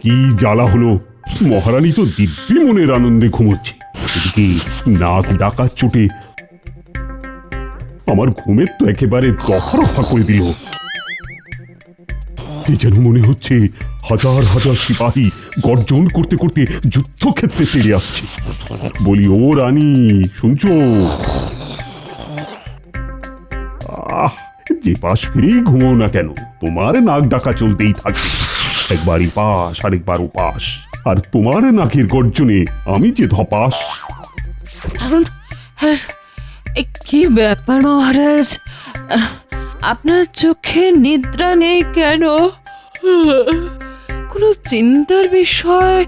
কি জ্বালা হলো! মহারানী তো দিব্যি মনের আনন্দে ঘুমোচ্ছে, এদিকে নাক ডাকার চোটে আমার ঘুমের তো একেবারে দফা রফা করে দিল। এ যেন মনে হচ্ছে হাজার হাজার সিপাহী গর্জন করতে করতে যুদ্ধক্ষেত্রে তেড়ে আসছে। বলি, ও রানী, শুনছো? যে পাশ ফিরেই ঘুমো না কেন, তোমার নাক ডাকা চলতেই থাকে। একবার পাশ আরেকবার ওপাশ, আর তোমার নাকের গর্জনে আমি যে ধপাস। কি ব্যাপার মহারাজ, আপনার চোখে নিদ্রা নেই কেন? কোনো চিন্তার বিষয়,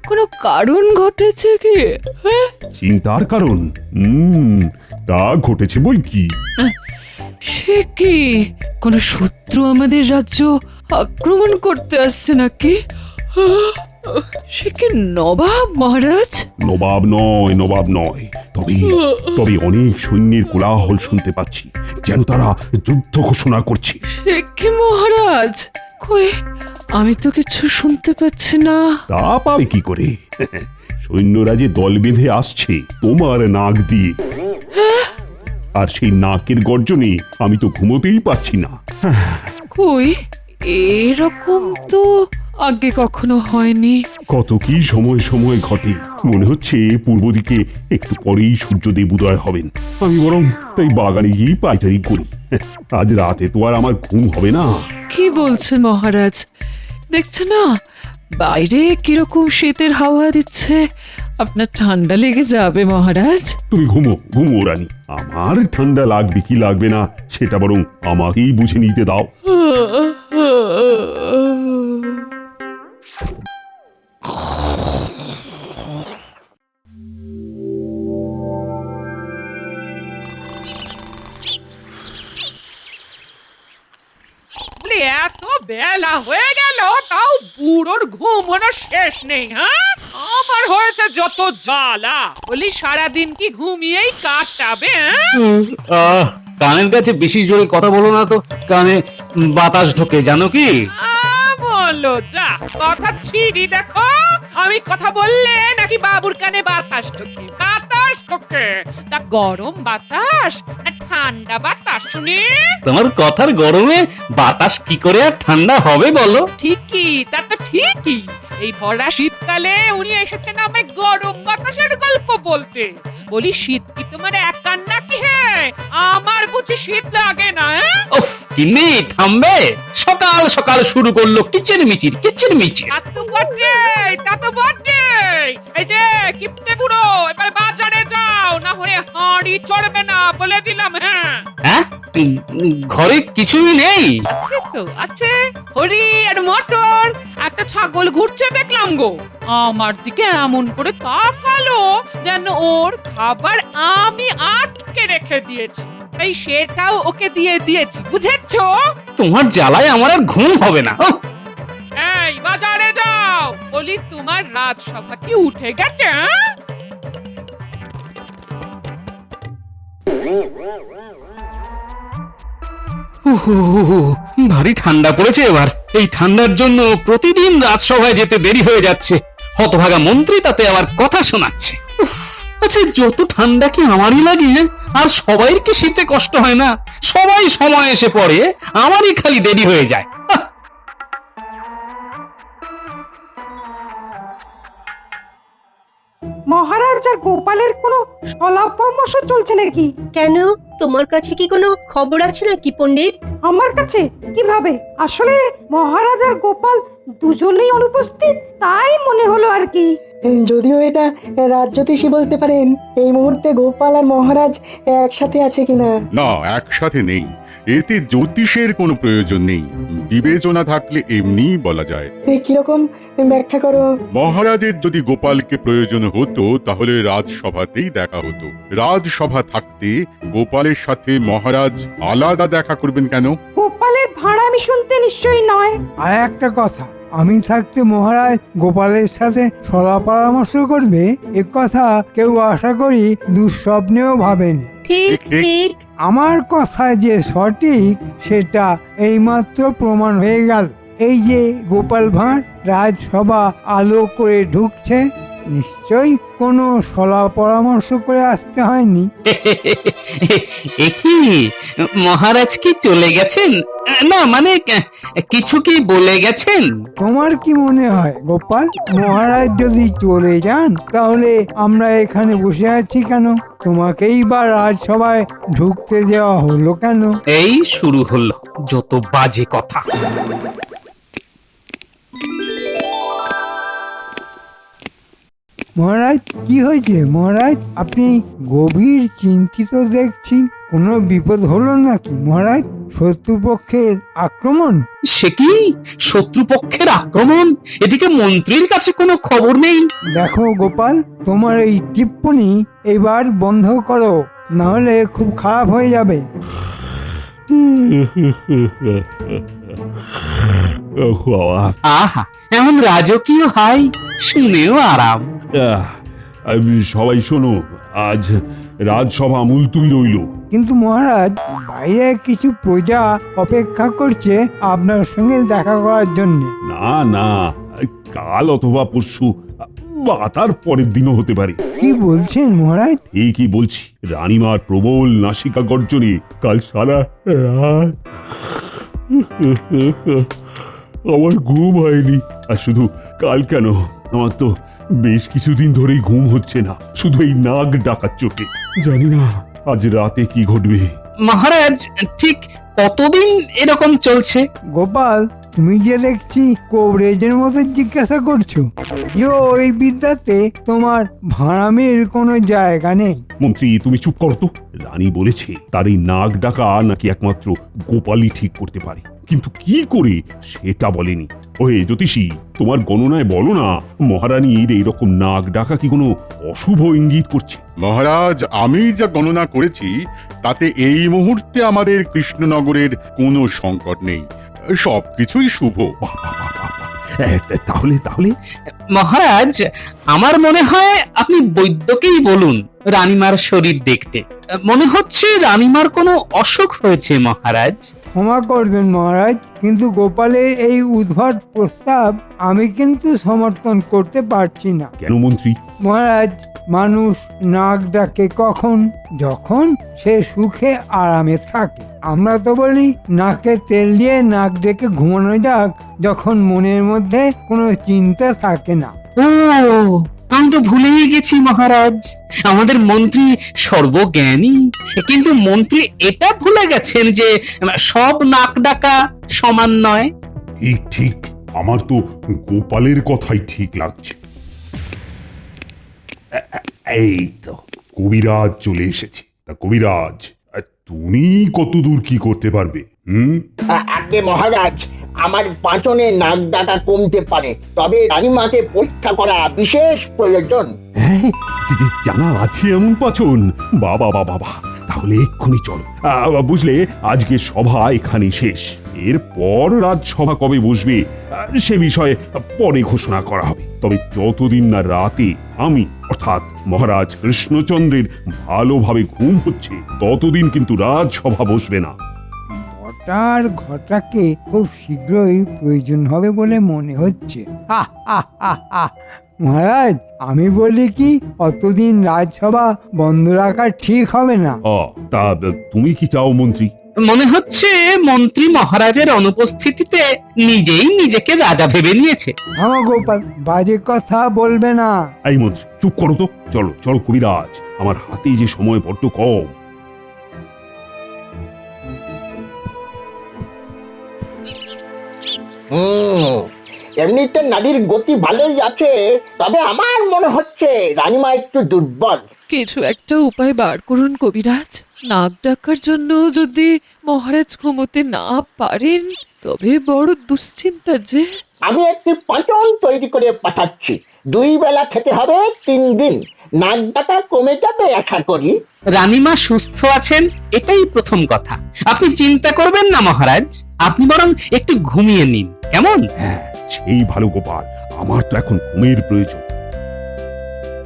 কোনো কারণ ঘটেছে কি? চিন্তার কারণ? তা ঘটেছে বই কি। সে কি, কোন শত্রু আমাদের রাজ্য আক্রমণ করতে আসছে নাকি? সে কি নবাব মহারাজ? নবাব নয়, নবাব নয়, তবে তবে অনেক সৈন্যের কোলাহল শুনতে পাচ্ছি, যেন তারা যুদ্ধ ঘোষণা করছে। সে কি মহারাজ? কই, আমি তো কিছু শুনতে পাচ্ছি না। তা পাবে কি করে? সৈন্যরা যে দল বেঁধে আসছে তোমার নাক দিয়ে, আর সেই নাকের গর্জনে আমি তো ঘুমোতেই পাচ্ছি না। কই, এরকম তো আগে কখনো হয়নি। কত কি সময় সময় ঘটে, মনে হচ্ছে পূর্ব দিকে একটু পরেই সূর্যদেব উদয় হবেন। আমি বরং তাই বাগানে গিয়ে পাইচারি করি, আজ রাতে তো আর আমার ঘুম হবে না। কি বলছেন মহারাজ? দেখছে না বাইরে কিরকম শীতের হাওয়া দিচ্ছে, আপনার ঠান্ডা লেগে যাবে মহারাজ। তুমি ঘুমো ঘুমো রানী, আমার ঠান্ডা লাগবে কি লাগবে না সেটা বরং আমাকেই বুঝে নিতে দাও। এত বেলা হয়ে গেল তাও বুড়োর ঘুমোনো শেষ নেই। হ্যাঁ, আমার হয়েছে যত জ্বালা, বলি সারাদিন কি ঘুমিয়েই কাটাবে? কানের কাছে বেশি জোরে কথা বলো না তো, কানে বাতাস ঢোকে জানো কি? বলো যা, কথা ছিড়ি দেখো। আমি কথা বললে নাকি বাবুর কানে বাতাস ঢোকে? বাতাস ঢোকে তা গরম বাতাস আর ঠান্ডা বাতাস শুনি। তোমার কথার গরমে বাতাস কি করে আর ঠান্ডা হবে বলো? ঠিকই, তা তো ঠিকই। এই ভরা শীতকালে উনি এসেছেন আমায় গরম বাতাসের গল্প বলতে। বলি, শীত কি তোমার একার নাকি? হ্যাঁ, আমার বুঝি শীত লাগে না? উফ, কিন্নি থামবে? সকাল সকাল শুরু করলো কিচের মিচির কিচের মিচির। তা তো বটে, তা তো বটে। এই যে কিপটে বুড়ো, এবার বাজারে যাও, না হলে হাঁড়ি চড়বে না বলে দিলাম। হ্যাঁ হ্যাঁ, ঘরে কিছুই নেই? আছে তো আছে, হরি আর মটর, একটা ছাগল ঘুরছে দেখলাম গো। আমার দিকে এমন করে তাকালো যেন ওর খাবার আমি আটকে রেখে দিয়েছি, তাই সেটাও ওকে দিয়ে দিয়েছি, বুঝেছো? তোমার জ্বালায় আমার আর ঘুম হবে না। এই বাজারে যাও, বলি তোমার রাজসভা কি উঠে গেছে? ভারী ঠান্ডা পড়েছে এবার। এই ঠান্ডার জন্য প্রতিদিন রাজসভায় যেতে দেরি হয়ে যাচ্ছে। হতভাগা মন্ত্রী তাতে আবার কথা শোনাচ্ছে। আচ্ছা, যত ঠান্ডা কি আমারই লাগে? আর সবাই কি শীতে কষ্ট হয় না? সবাই সময় এসে পড়ে, আমারই খালি দেরি হয়ে যায়। মহারাজ আর গোপালের কোনো সলাপ পরামর্শ চলছে নাকি? কেন, তোমার কাছে কি কোনো খবর আছে নাকি পণ্ডিত? আমার কাছে কিভাবে? আসলে মহারাজ আর গোপাল দুজনেই অনুপস্থিত, তাই মনে হলো আর কি। যদিও এটা রাজজ্যোতিষী বলতে পারেন এই মুহূর্তে গোপাল আর মহারাজ একসাথে আছে কিনা। না, একসাথে নেই। এতে জ্যোতিষের কোনো প্রয়োজন নেই, বিবেচনা থাকলে এমনিই বলা যায়। কিরকম ব্যাখ্যা করো? মহারাজের যদি গোপালকে প্রয়োজন হতো তাহলে রাজসভাতেই দেখা হতো। রাজসভা থাকতে গোপালের সাথে মহারাজ আলাদা দেখা করবেন কেন? গোপালের ভাড়া আমি শুনতে নিশ্চয়ই নয়। আর একটা কথা, আমি থাকতে মহারাজ গোপালের সাথে সলা পরামর্শ করবে এ কথা কেউ আশা করি দুঃস্বপ্নেও ভাবেনি। ঠিক ঠিক আমার কথা যে সঠিক সেটা এইমাত্র প্রমাণ হয়ে গেল। এই যে গোপাল ভাঁড় রাজসভা আলো করে ঢুকছে, নিশ্চয়ই কোনো সলা পরামর্শ করে আসতে হয়নি। কি মহারাজ কি চলে গেছেন? না মানে কিছু কি বলে গেছেন? তোমার কি মনে হয় গোপাল, মহারাজ যদি চলে যান তাহলে আমরা এখানে বসে আছি কেন? তোমাকেই বা রাজসভায় ঢুকতে দেওয়া হলো কেন? এই শুরু হলো যত বাজে কথা। মহারাজ কি হয়েছে মহারাজ? আপনি গভীর চিন্তিত দেখছি। কোনো বিপদ হলো নাকি মহারাজ? শত্রুপক্ষের আক্রমণ? সে কি শত্রুপক্ষের আক্রমণ? এদিকে মন্ত্রীর কাছে কোনো খবর নেই। দেখো গোপাল, তোমার এই টিপ্পনি এবার বন্ধ করো, না হলে খুব খারাপ হয়ে যাবে। আহা, এমন রাজকীয় হাই, শুনেও আরাম। সবাই শোনো, আজ রাজসভা মুলতুবি রইল। কিন্তু মহারাজ, বাইরে কিছু প্রজা অপেক্ষা করছে আপনার সঙ্গে দেখা করার জন্য। না না, কাল অথবা পরশু বা তার পরের দিনও হতে পারে। কি বলছেন মহারাজ? কি বলছি, রানীমার প্রবল নাসিকা গর্জনে কাল সারা রাত আমার ঘুম হয়নি। আর শুধু কাল কেন, আমার তো বেশ কিছুদিন ধরেই ঘুম হচ্ছে না, শুধু এই নাক ডাকার চোখে। জানি না আজ রাতে কি ঘটবে। মহারাজ, ঠিক কতদিন এরকম চলছে? গোপাল, তুমি যে দেখছি কবরেজের মতো জিজ্ঞাসা করছো। ওই বিদ্যাতে তোমার ভাড়ামের কোনো জায়গা নেই। মন্ত্রী তুমি চুপ করো তো। রানী বলেছে তার এই নাক ডাকা নাকি একমাত্র গোপালই ঠিক করতে পারে, কিন্তু কি করে সেটা বলেনি। ওহে জ্যোতিষী, তোমার গণনায় বলো না, মহারানীর এইরকম নাক ডাকা কি কোনো অশুভ ইঙ্গিত করছে? মহারাজ, আমি যা গণনা করেছি তাতে এই মুহূর্তে আমাদের কৃষ্ণনগরের কোনো সংকট নেই, সবকিছুই শুভ। তাহলে তাহলে মহারাজ, আমার মনে হয় আপনি বৈদ্যকেই বলুন রানীমার শরীর দেখতে। মনে হচ্ছে রানীমার কোনো অসুখ হয়েছে মহারাজ। ক্ষমা করবেন মহারাজ, কিন্তু গোপালের এই উদ্ভট প্রস্তাব আমি কিন্তু সমর্থন করতে পারছি না। কেন মন্ত্রী? মহারাজ, মানুষ নাক ডাকে কখন? যখন সে সুখে আরামে থাকে। আমরা তো বলি নাকে তেল দিয়ে নাক ডেকে ঘুমানো যাক যখন মনের মধ্যে কোনো চিন্তা থাকে না। ও, আমি তো ভুলেই গেছি মহারাজ, আমাদের মন্ত্রী সর্বজ্ঞানী। কিন্তু মন্ত্রী এটা ভুলে গেছেন যে সব নাক ডাকা সমান নয়। ঠিক ঠিক, আমার তো গোপালের কথাই ঠিক লাগছে। এই তো কবিরাজ চলে এসেছে। তা কবিরাজ, তুমি কতদূর কি করতে পারবে? আগে মহারাজ, আমার পাঁচনে নাক ডাকা কমতে পারে, তবে রানীমাকে পরীক্ষা করা বিশেষ প্রয়োজন। হ্যাঁ, জানা আছে এমন পাচন? বাবা বাবা বাবা, তাহলে এক্ষুনি চলো। বুঝলে, আজকে সভা এখানে শেষ। এরপর রাজসভা কবে বসবে সে বিষয়ে পরে ঘোষণা করা হবে। তবে যতদিন না রাতে আমি অর্থাৎ মহারাজ কৃষ্ণচন্দ্রের ভালোভাবে ঘুম হচ্ছে, ততদিন কিন্তু রাজসভা বসবে না। বটার ঘটাকে খুব শীঘ্রই প্রয়োজন হবে বলে মনে হচ্ছে। মহারাজ, আমি বলি কি, অতদিন রাজসভা বন্ধ রাখা ঠিক হবে না। তা তুমি কি চাও মন্ত্রী? মনে হচ্ছে মন্ত্রী মহারাজের অনুপস্থিতিতে নিজেই নিজেকে রাজা ভেবে নিয়েছে। হ্যাঁ গোপাল, বাজে কথা বলবে না। এই মন্ত্রী চুপ করো তো। চলো চলো কবিরাজ, আমার হাতে যে সময় বড্ড কম। এমনিতে নারীর গতি ভালোই আছে, তবে আমার মনে হচ্ছে রানীমা একটু দুর্বল। কিছু একটা উপায় বার করুন কবিরাজ। নাক ডাকার জন্য যদি মহারাজ ঘুমোতে না পারেন তবে বড় দুশ্চিন্তার যে। আমি একটি পাঁচন তৈরি করে পাঠাচ্ছি, 2 বেলা খেতে হবে 3 দিন, নাক ডাকা কমে যাবে আশা করি। রানীমা সুস্থ আছেন, এটাই প্রথম কথা। আপনি চিন্তা করবেন না মহারাজ, আপনি বরং একটু ঘুমিয়ে নিন, কেমন? হ্যাঁ, সেই ভালো গোপাল, আমার তো এখন ঘুমের প্রয়োজন।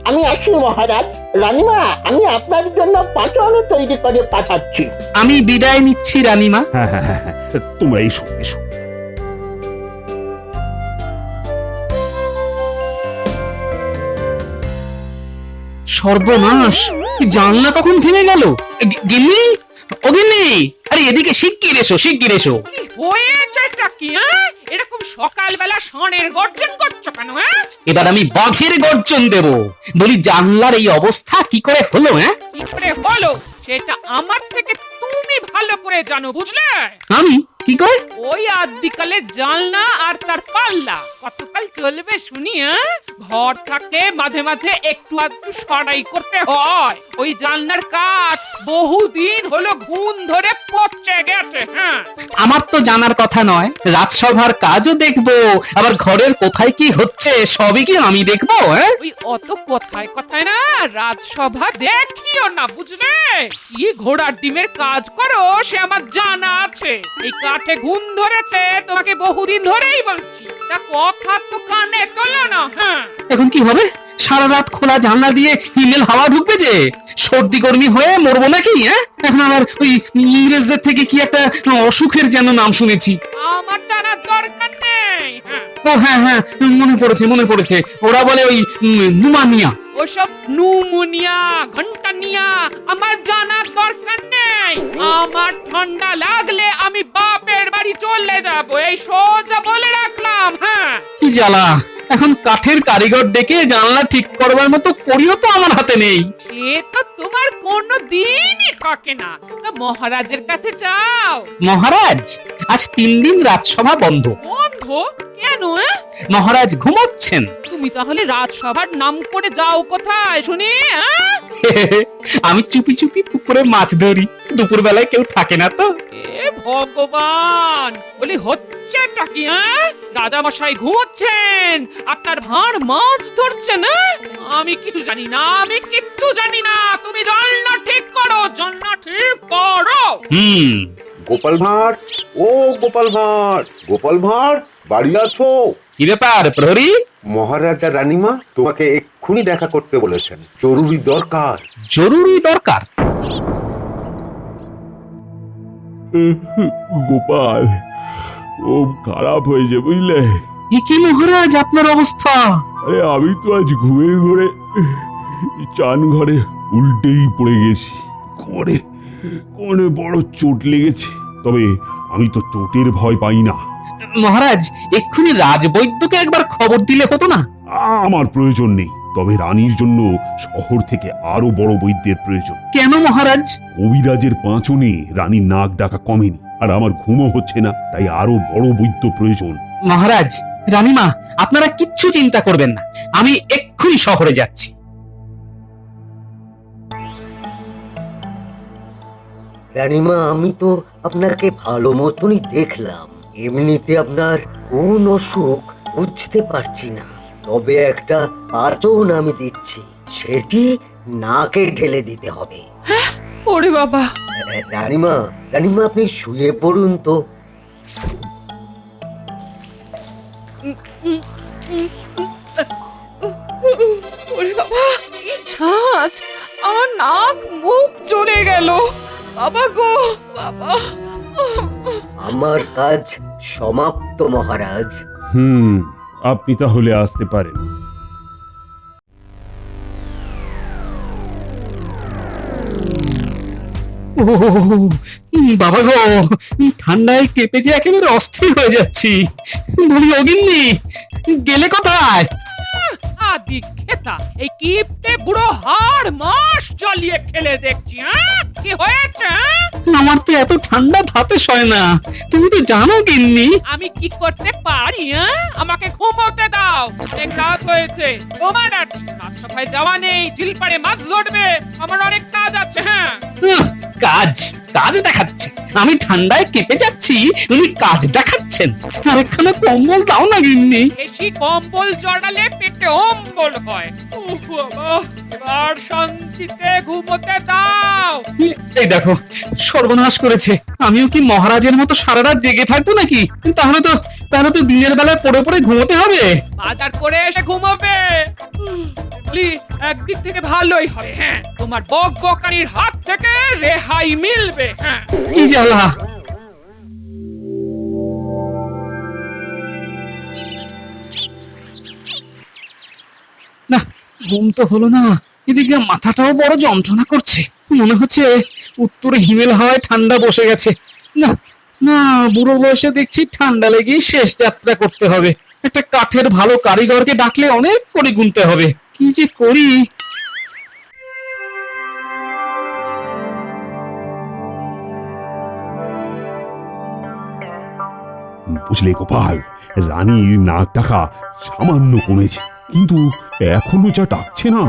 আমি আসি মহারাজ। রানীমা, আমি আপনার জন্য পাঁচন তৈরি করে পাঠাচ্ছি। আমি বিদায় নিচ্ছি রানীমা। হ্যাঁ হ্যাঁ হ্যাঁ হ্যাঁ, তোমরা এসো এসো। সর্বনাশ, জানলা কখন ভেঙে গেল? গিন্নি, ও গিন্নি, আরে এদিকে শিগগির এসো, শিগগির এসো। কি হয়েছেটা কি? এরকম সকালবেলা ষাঁড়ের গর্জন করছো কেন? এবার আমি বাঘের গর্জন দেব। বলি, জানলার এই অবস্থা কি করে হলো? কি করে হলো সেটা আমার থেকে তুমি ভালো করে জানো, বুঝলে? আমি কি করে? ওই আদিকালে জানলা আর তার পাল্লা কতকাল চলবে শুনি? ঘর থাকলে মাঝে মাঝে একটু আধটু সরাই করতে হয়। ওই জানলার কাঠ বহুদিন হলো ঘুণ ধরে পচে গেছে। হ্যাঁ, আমার তো জানার কথা নয়। রাজসভার কাজও দেখবো, আবার ঘরের কোথায় কি হচ্ছে সবই কি আমি দেখবো? ওই অত কথায় কথায় না রাজসভা দেখিও না, বুঝলে? কি ঘোড়ার ডিমের কাজ করো সে আমার জানা আছে। এই কাঠে ঘুণ ধরেছে তোমাকে বহুদিন ধরেই বলছি, তা কথা তো কানে তোলো না। হ্যাঁ, এখন কি হবে? সারা রাত খোলা জানলা দিয়ে হিমেল হাওয়া ঢুকবে যে, সর্দি গরমি হয়ে মরবো নাকি? এখন আবার ওই ইংরেজদের থেকে কি একটা অসুখের যেন নাম শুনেছি। আমার জানার দরকার নেই। হ্যাঁ, ও হ্যাঁ হ্যাঁ, মনে পড়েছে মনে পড়েছে, ওরা বলে ওই নুমানিয়া। ওসব নুমোনিয়া ঘন্টানিয়া আমার জানার দরকার নেই। আমার ঠান্ডা লাগলে আমি বাপের বাড়ি চলে যাব, এই সোজা বলে রাখলাম। হ্যাঁ, কি জ্বালা, এখন কাঠের কারিগর ডেকে জানলা ঠিক করবার মতো করিও তো আমার হাতে নেই। এ তো তোমার কোনো দিনই থাকে না। তো মহারাজের কাছে যাও। মহারাজ, আজ 3 দিন রাজসভা বন্ধ। বন্ধ কেন? মহারাজ ঘুমোচ্ছেন। তুমি তাহলে রাজসভার নাম করে যাও কোথায় শুনি? আমি চুপি চুপি পুকুরে মাছ ধরি, দুপুর বেলায় কেউ থাকে না তো। এ ভগবান, বলি হচ্ছেটা কি? রাজা মশাই ঘুমোচ্ছেন আর তার ভাঁড় মাছ ধরছেন? আমি কিছু জানি না, আমি কিচ্ছু জানি না। তুমি জানলা ঠিক করো, জানলা ঠিক করো। গোপাল ভাঁড়, ও গোপাল ভাঁড়, গোপাল ভাঁড়, বাড়ি আছো? কি ব্যাপার প্রহরী? মহারাজ আর রানীমা তোমাকে এক্ষুনি দেখা করতে বলেছেন, জরুরি দরকার। জরুরি দরকার? গোপাল, ও খারাপ হয়েছে বুঝলে। এ কি মহারাজ আপনার অবস্থা? আরে আমি তো আজ ঘুমের ঘরে চান ঘরে উল্টেই পড়ে গেছি। কোমরে কোমরে বড় চোট লেগেছে, তবে আমি তো চোটের ভয় পাই না। মহারাজ, এক্ষুনি রাজবৈদ্যকে একবার খবর দিলে হতো না? আমার প্রয়োজন নেই, তবে রানীর জন্য শহর থেকে আরো বড় বৈদ্যের প্রয়োজন। কেন মহারাজ? কবিরাজের পাঁচনে রানীর নাক ডাকা কমেনি, আর আমার ঘুমও হচ্ছে না, তাই আরো বড় বৈদ্য প্রয়োজন। মহারাজ, রানীমা, আপনারা কিচ্ছু চিন্তা করবেন না, আমি এক্ষুনি শহরে যাচ্ছি। রানীমা, আমি তো আপনাকে ভালো মতনই দেখলাম। এমনিতে আপনার কোন অসুখ বুঝতে পারছি না, তবে একটা আচরণ আমি দিচ্ছি, সেটি নাকে ঢেলে দিতে হবে। ওরে বাবা, রানীমা, রানীমা, আপনি শুয়ে পড়ুন তো। ওরে বাবা, কি ঝাঁজ! আমার নাক মুখ জ্বলে গেল। বাবা গো বাবা। আমার কাজ সমাপ্ত মহারাজ। আপনি তাহলে আসতে পারেন। বাবা গো, ঠান্ডায় কেঁপে যে একেবারে অস্থির হয়ে যাচ্ছি। বলি, অগিন্নি, গেলে কোথায়? আদি খেতা, এই কিপটে বুড়ো হাড় মাস জ্বালিয়ে খেলে দেখছি। কি হয়েছে? আমার তো এত ঠান্ডা ধাপে সয় না, তুমি তো জানো গিন্নি। আমি কি করতে পারি? আমাকে ঘুমোতে দাও, অনেক রাত হয়েছে। তোমার আর রাজসভায় যাওয়া নেই, ঝিলপাড়ে মাছ ধরবে, আমার অনেক কাজ আছে। হ্যাঁ, কাজ কাজ দেখাচ্ছে। আমি ঠান্ডায় কেঁপে যাচ্ছি, উনি কাজ দেখাচ্ছেন। আর একখানা কম্বল দাও না গিন্নি। বেশি কম্বল জড়ালে পেটে অম্বল হয়। উফ বাবা, এবার শান্তিতে ঘুমোতে দাও। এই দেখো সর্বনাশ করেছে। আমিও কি মহারাজের মতো সারা রাত জেগে থাকবো নাকি? তাহলে তো দিনের বেলায় পড়ে পড়ে ঘুমোতে হবে। বাজার করে এসে ঘুমাবে। প্লিজ, একদিক থেকে ভালোই হবে। হ্যাঁ, তোমার বকবকানির হাত থেকে রেহাই মিলবে। হ্যাঁ, কি জ্বালা। না, ঘুম তো হলো না। এদিকে মাথাটাও বড় যন্ত্রণা করছে। মনে হচ্ছে উত্তরে হিমেল হাওয়ায় ঠান্ডা বসে গেছে। না না, বুড়ো বয়সে দেখছি ঠান্ডা লেগেই শেষ যাত্রা করতে হবে। একটা কাঠের ভালো কারিগরকে ডাকলে অনেক করে গুনতে হবে। কি যে করি। বুঝলে গোপাল, রানীর নাক ডাকা সামান্য কমেছে, কিন্তু এখনো যা ডাকছে না,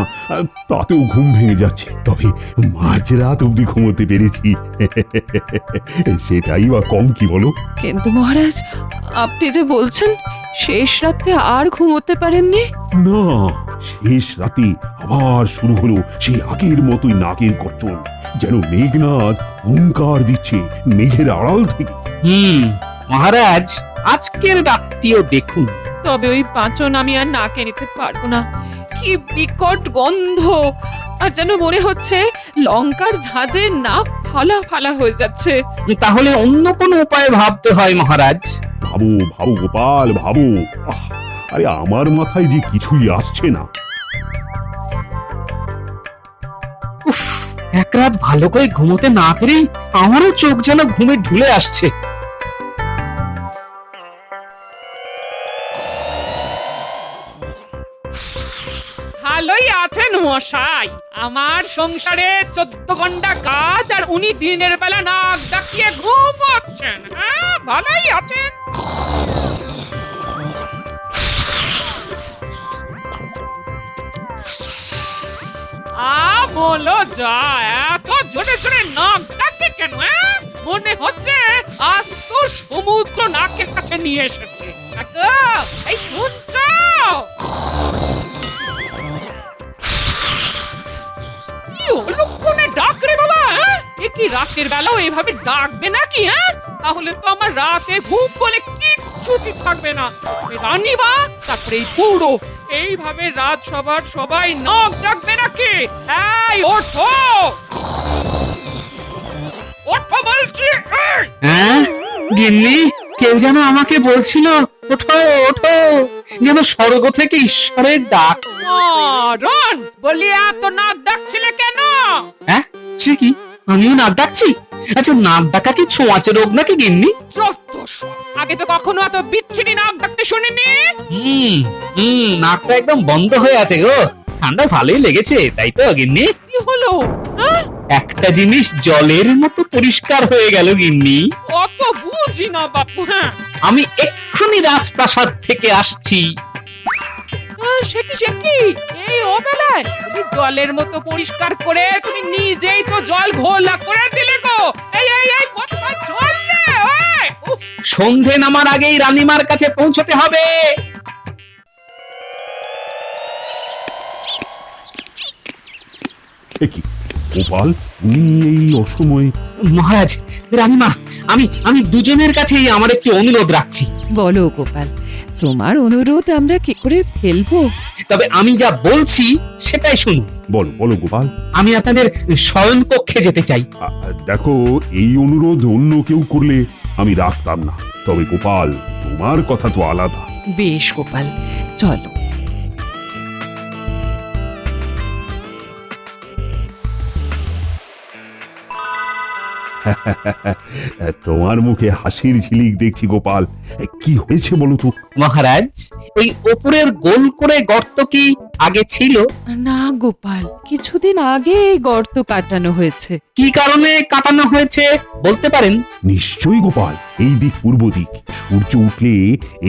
তাতেও ঘুম ভেঙে যাচ্ছে। তবে মাঝরাত অব্দি ঘুমোতে পেরেছি, সেটাই বা কম কি বলো? কিন্তু মহারাজ, আপনি যে বলছেন শেষ রাতে আর ঘুমোতে পারেননি। না, শেষ রাতে আবার শুরু হলো সেই আগের মতোই নাকের গর্জন, যেন মেঘনাদ হুঙ্কার দিচ্ছে মেঘের আড়াল থেকে। মহারাজ, আজকের রাতটিও দেখুন। তবে ওই পাঁচন আমি আর নাকে নিতে পারবো না। কি বিকট গন্ধ, আর যেন মনে হচ্ছে লঙ্কার ঝাঁজে নাক ফালা ফালা হয়ে যাচ্ছে। তাহলে অন্য কোনো উপায় ভাবতে হয় মহারাজ। ভাবো ভাবো গোপাল, ভাবো। আরে আমার মাথায় যে কিছুই আসছে না। উফ, এক রাত ভালো করে ঘুমোতে না পেরেই আমারও চোখ যেন ঘুমে ঢুলে আসছে। ভালোই আছেন মশাই। আমার সংসারে 14 ঘন্টা কাজ, আর উনি দিনের বেলা নাক ডাকিয়ে ঘুমোচ্ছেন। হ্যাঁ, ভালোই আছেন। বলো যা, এত জোরে জোরে নাক ডাকে কেন? মনে হচ্ছে আজ তো সমুদ্র নাকের কাছে নিয়ে এসেছে। এই শুনছো? ডাক রে বাবা। এ কি রাতের বেলাও এভাবে ডাকবে নাকি? তাহলে তো আমার রাতে ঘুম বলে কিচ্ছুটি থাকবে না। রানীবা, তারপরে এই বুড়ো, এইভাবে রাজসভার সবাই নাক ডাকবে নাকি? এই ওঠো, ওঠো বলছি। গিন্নি, কেউ যেন আমাকে বলছিল ওঠো ওঠো, যেন স্বর্গ থেকে ঈশ্বরের ডাক। রন বলি, এত নাক ডাকছিলে কেন? হ্যাঁ, সে কি, আমিও নাক ডাকছি? আচ্ছা, নাক ডাকা কি ছোঁয়াচে রোগ নাকি গিন্নি? আগে তো কখনো এত বিচ্ছিরি নাক ডাকতে শুনিনি। নাকটা একদম বন্ধ হয়ে আছে গো। ঠান্ডা ভালোই লেগেছে, তাই তো গিন্নি? কি হলো? একটা জিনিস জলের মতো পরিষ্কার হয়ে গেল গিন্নি। অত বুঝি না বাপু। আমি এক্ষুনি রাজপ্রাসাদ থেকে আসছি। সে কি এই অবেলায় জলের মতো পরিষ্কার করে তুমি নিজেই তো জল ঘোলা করে দিলে গো। এই এই এই কোথায় চললে? সন্ধে নামার আগেই রানীমার কাছে পৌঁছতে হবে। কি গোপাল, তুমি এই অসময়ে? মহারাজ, রানীমা, আমি দুজনের কাছেই আমার একটি অনুরোধ রাখছি। বলো গোপাল, তোমার অনুরোধ আমরা কি করে ফেলবো? তবে আমি যা বলছি সেটাই শুনুন। বলো বলো গোপাল। আমি আপনাদের শয়ন কক্ষে যেতে চাই। দেখো, এই অনুরোধ অন্য কেউ করলে আমি রাখতাম না, তবে গোপাল, তোমার কথা তো আলাদা। বেশ গোপাল, চলো। তোমার মুখে হাসির ঝিলিক দেখছি গোপাল। কি হয়েছে বলো তো? মহারাজ, এই ওপরের গোল করে গর্ত কি আগে ছিল? না গোপাল, কিছুদিন আগে এই গর্ত কাটানো হয়েছে। কি কারণে কাটানো হয়েছে বলতে পারেন? নিশ্চয়ই গোপাল, এই দিক পূর্ব দিক। সূর্য উঠলে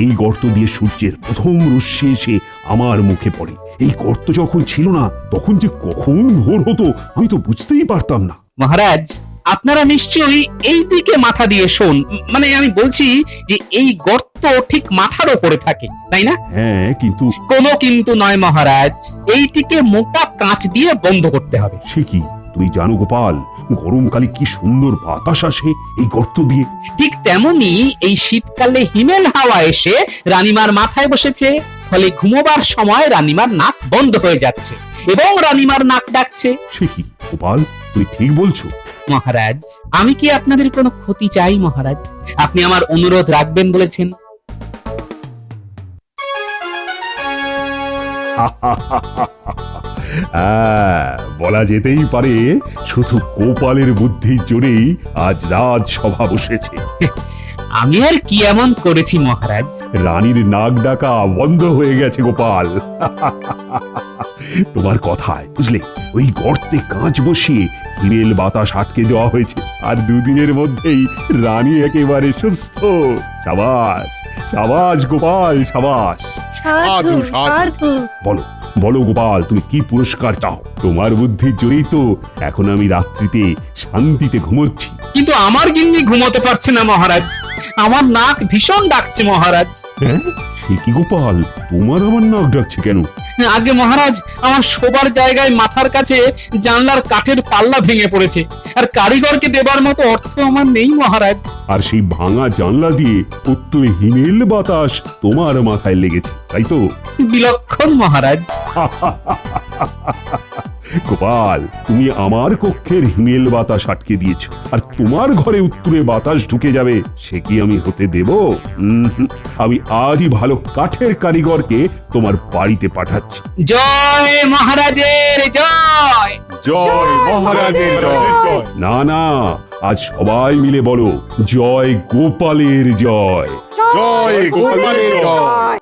এই গর্ত দিয়ে সূর্যের প্রথম রশ্মি এসে আমার মুখে পড়ে। এই গর্ত যখন ছিল না, তখন যে কখন ভোর হতো আমি তো বুঝতেই পারতাম না। মহারাজ, আপনারা নিশ্চয়ই এই দিকে মাথা দিয়ে শোন, মানে আমি বলছি যে এই গর্ত ঠিক মাথার ওপরে থাকে, তাই না? হ্যাঁ, কিন্তু কোনো কিন্তু নয় মহারাজ, এইটিকে মোটা কাঁচ দিয়ে বন্ধ করতে হবে। সে কি, তুমি জানো গোপাল, গরমকালে কি সুন্দর বাতাস আসে এই গর্ত দিয়ে। ঠিক তেমনি এই শীতকালে হিমেল হাওয়া এসে রানীমার মাথায় বসেছে, ফলে ঘুমোবার সময় রানীমার নাক বন্ধ হয়ে যাচ্ছে এবং রানীমার নাক ডাকছে। সে কি গোপাল, তুমি ঠিক বলছো? মহারাজ, আমি কি আপনাদের কোনো ক্ষতি চাই মহারাজ? আপনি আমার অনুরোধ রাখবেন বলেছেন। হ্যাঁ, বলা যেতেই পারে শুধু গোপালের বুদ্ধির জোরেই আজ রাজসভা বসেছে। আমি আর কি এমন করেছি মহারাজ? রানীর নাক ডাকা বন্ধ হয়ে গেছে গোপাল। তোমার কথায় বুঝলে, ওই গর্তে কাঁচ বসিয়ে হিমেল বাতাস আটকে দেওয়া হয়েছে, আর দুদিনের মধ্যেই রানী একেবারে সুস্থ। সাবাস সাবাস গোপাল, সাবাস। সাধু সাধু। বলো বলো গোপাল, তুমি কি পুরস্কার চাও? তোমার বুদ্ধির জোরেই তো এখন আমি রাত্রিতে শান্তিতে ঘুমোচ্ছি। কিন্তু আমার গিন্নি ঘুমোতে পারছে না মহারাজ, আমার নাক ভীষণ ডাকছে মহারাজ। হ্যাঁ, সে কি গোপাল, তোমার আমার নাক ডাকছে কেন? আগে মহারাজ, আমার শোবার জায়গায় মাথার কাছে জানলার কাঠের পাল্লা ভেঙে পড়েছে, আর কারিগরকে দেবার মতো অর্থ আমার নেই মহারাজ। আর সেই ভাঙা জানলা দিয়ে উত্তরে হিমেল বাতাস তোমার মাথায় লেগেছে, তাই তো? বিলক্ষণ মহারাজ। গোপাল, তুমি আমার কক্ষের হিমেল বাতাস আটকে দিয়েছো, আর তোমার ঘরে উত্তরে বাতাস ঢুকে যাবে, সে কি আমি হতে দেব? আমি আজই ভালো কাঠের কারিগরকে তোমার বাড়িতে পাঠাচ্ছি। জয় মহারাজের জয়। জয় মহারাজের জয়। না না, আজ সবাই মিলে বলো, জয় গোপালের জয়। জয় গোপালের জয়।